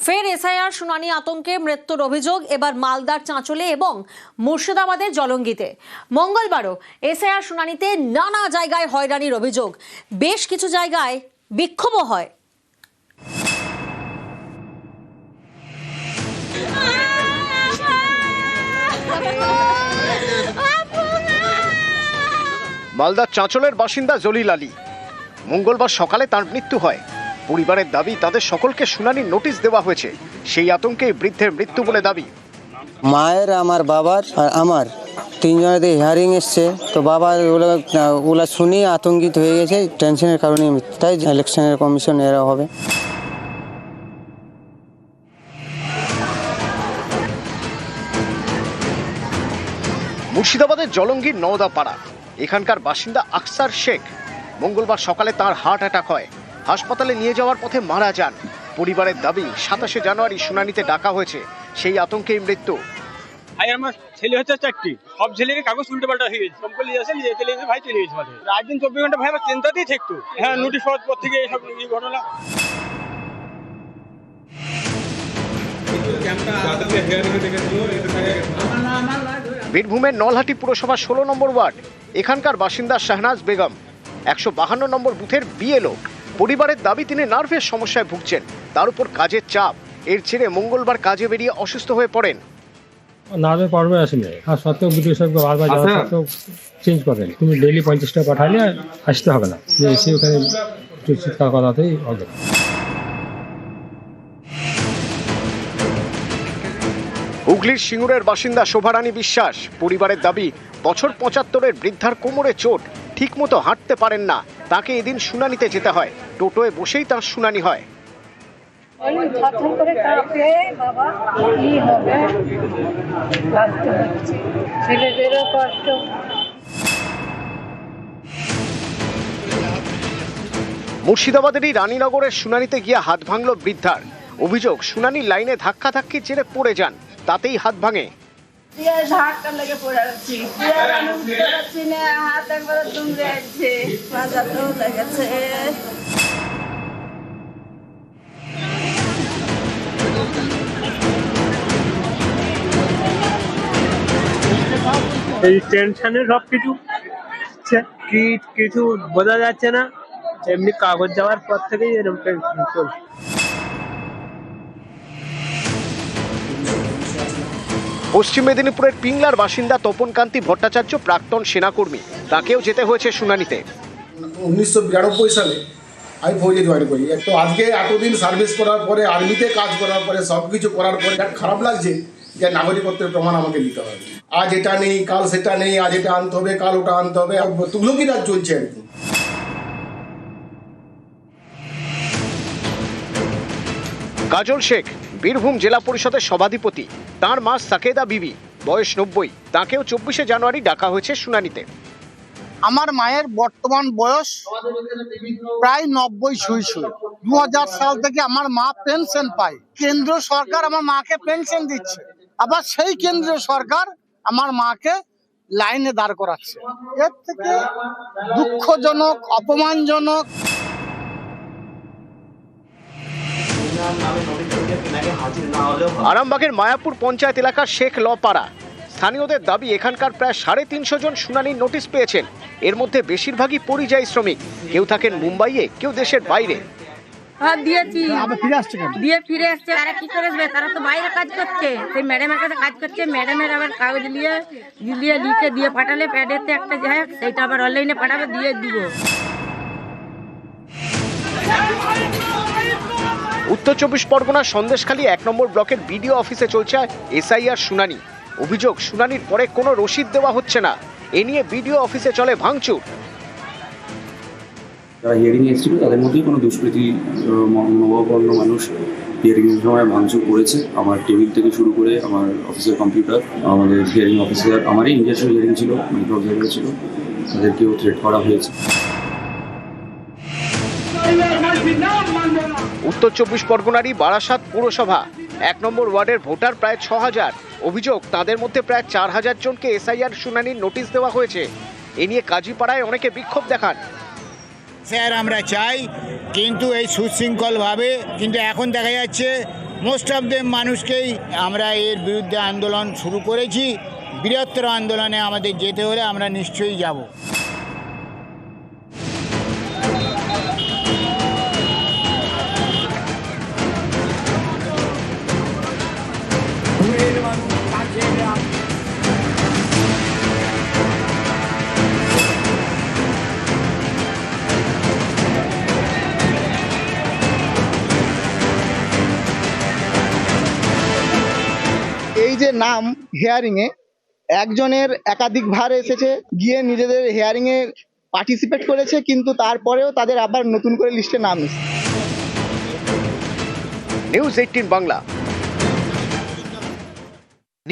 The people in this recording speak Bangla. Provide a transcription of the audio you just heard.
ফের এসআইআর শুনানি আতঙ্কে মৃত্যুর অভিযোগ এবার মালদার চাঁচলে এবং মুর্শিদাবাদের জলঙ্গিতে। মঙ্গলবারও এসআইআর শুনানিতে নানা জায়গায় হয়রানির অভিযোগ, বেশ কিছু জায়গায় বিক্ষোভও হয়। মালদার চাঁচলের বাসিন্দা জলিল আলী। মঙ্গলবার সকালে তার মৃত্যু হয়। পরিবারের দাবি তাদের সকলকে শুনানির নোটিশ দেওয়া হয়েছে, সেই আতঙ্কে বৃদ্ধের মৃত্যু বলে দাবি। মায়ের, আমার বাবার আর আমার তিনজনের হিয়ারিং এসছে, তো বাবা ওগুলো শুনে আতঙ্কিত হয়ে গেছে, টেনশনের কারণে তাই ইলেকশনের কমিশন এরা হবে। মুর্শিদাবাদের জলঙ্গির নওদাপাড়া এখানকার বাসিন্দা আকসার শেখ। মঙ্গলবার সকালে তার হার্ট অ্যাটাক হয়, হাসপাতালে নিয়ে যাওয়ার পথে মারা যান। পরিবারের দাবি 27 জানুয়ারি শুনানিতে ডাকা হয়েছে, সেই আতঙ্কেই মৃত্যু। আমার ছেলে হচ্ছে 4টি, সব ছেলের কাগজ উল্টো পাল্টা হয়ে গেছে, সব নিয়ে আসেন নিয়ে চলে গেছে, ভাই চলে গেছে। রাত দিন 24 ঘন্টা ভাই আমার চিন্তাতেই থাকতো। হ্যাঁ, নোটিশ পাওয়ার পর থেকে এইসব ঘটনা। বীরভূমের নলহাটি পুরসভা 16 নম্বর ওয়ার্ড এখানকার বাসিন্দা শাহনাজ বেগম, 152 নম্বর বুথের বিএলও। পরিবারের দাবি তিনি নার্ভের সমস্যায় ভুগছেন, তার উপর কাজের চাপ। এর ছেড়ে মঙ্গলবার কাজে বেরিয়ে অসুস্থ হয়ে পড়েন। নার্ভে প্রবলেম আসলে, আর সত্ত্বেও বিদ্যুৎ সাহেবকে বারবার যাওয়া সত্ত্বেও চেঞ্জ করেন, তুমি ডেইলি 50 টাকা পাঠালে আসতে হবে না, যে এসে ওখানে একটু চিৎকার করাতেই হবে। হুগলির সিঙ্গুরের বাসিন্দা শোভারানী বিশ্বাস। পরিবারের দাবি বছর 75-এর বৃদ্ধার কোমরে চোট, ঠিকমতো হাঁটতে পারেন না, তাকে এদিন শুনানিতে যেতে হয়। টোটোয় বসেই তার শুনানি হয়। মুর্শিদাবাদেরই রানীনগরের শুনানিতে গিয়ে হাত ভাঙল বৃদ্ধার। অভিযোগ, শুনানির লাইনে ধাক্কাধাক্কির জেরে পড়ে যান, তাতেই হাত ভাঙে। এই টেনশনে সবকিছু কিছু বোঝা যাচ্ছে না, এমনি কাগজ যাওয়ার পর থেকেই এরকম টেনশন চলছে। পশ্চিম মেদিনীপুরের পিংলার বাসিন্দা তপনকান্তি ভট্টাচার্য প্রাক্তন সেনাকর্মী, তাকেও যেতে হয়েছে শুনানিতে। 1992 সালে আমি ফৌজে জয়েন করি। তো আজকে এতদিন সার্ভিস করার পরে, আর্মিতে কাজ করার পরে, সব কিছু করার পরে খারাপ লাগছে যে নাগরিকত্বের প্রমাণ আমাকে দিতে হবে। আজ এটা নেই, কাল সেটা নেই, আজ এটা আনতে হবে, কাল ওটা আনতে হবে, তুগলকি রাজ চলছে আর কি। কাজল শেখ বীরভূম জেলা পরিষদের সভাধিপতি, তার মা সাকেদা বিবি, বয়স 90, তাকেও 24 জানুয়ারি ডাকা হয়েছে শুনানিতে। আমার মায়ের বর্তমান বয়স প্রায় 90 ছুঁই। 2000 সাল থেকে আমার মা পেনশন পায়। কেন্দ্র সরকার আমার মাকে পেনশন দিচ্ছে, আবার সেই কেন্দ্রীয় সরকার আমার মাকে লাইনে দাঁড় করাচ্ছে। এর থেকে দুঃখজনক, অপমানজনক। আরামবাগের মায়াপুর পঞ্চায়েত এলাকার শেখ লপাড়া স্থানীয়দের দাবি এখানকার প্রায় 350 জন শুনানির নোটিশ পেয়েছেন। এর মধ্যে বেশিরভাগই পরিযায়ী শ্রমিক, কেউ থাকেন মুম্বাইয়ে, কেউ দেশের বাইরে। দিয়ে ফিরে আসছে, তারা কি করে আসবে? তারা তো বাইরে কাজ করছে, সেই ম্যাডামের কাছে কাজ করছে। ম্যাডামের আবার কাগজ লিখে দিয়ে পাঠালে প্যাডেতে একটা যায়, সেইটা আবার অনলাইনে পাঠাবে, দিয়ে দিব। উত্তর 24 পরগনার সন্দেশখালী 1 নম্বর ব্লকের বিডিও অফিসে চলছে এসআইআর শুনানি। অভিযোগ, শুনানির পরে কোনো রসিদ দেওয়া হচ্ছে না, এ নিয়ে বিডিও অফিসে চলে ভাঙচুর। যারা হিয়ারিং এসেছিল তাদের মধ্যেই কোনো দুষ্কৃতী মনোভাবাপন্ন মানুষ হিয়ারিংয়ের সময় ভাঙচুর করেছে। আমার টেবিল থেকে শুরু করে আমার অফিসের কম্পিউটার, আমাদের হিয়ারিং অফিসার, আমারই নিজস্ব হিয়ারিং ছিল, মেডিকেল অবজারভার ছিল, তাদেরকেও থ্রেট করা হয়েছে। উত্তর 24 পরগনারই বারাসাত পুরসভা 1 নম্বর ওয়ার্ডের ভোটার প্রায় 6000। অভিযোগ, তাদের মধ্যে প্রায় 4000 জনকে এসআইআর শুনানির নোটিশ দেওয়া হয়েছে। এ নিয়ে কাজীপাড়ায় অনেকে বিক্ষোভ দেখান। স্যার আমরা চাই, কিন্তু এই সুশৃঙ্খলভাবে, কিন্তু এখন দেখা যাচ্ছে মোস্ট অফ দেম মানুষকেই আমরা এর বিরুদ্ধে আন্দোলন শুরু করেছি। বৃহত্তর আন্দোলনে আমাদের যেতে হলে আমরা নিশ্চয়ই যাব। এই যে নাম হিয়ারিংয়ে একজনের একাধিক ভার এসেছে, গিয়ে নিজেদের হিয়ারিংয়ে পার্টিসিপেট করেছে, কিন্তু তারপরেও তাদের আবার নতুন করে লিস্টে নাম এসেছে। নিউজ 18 বাংলা।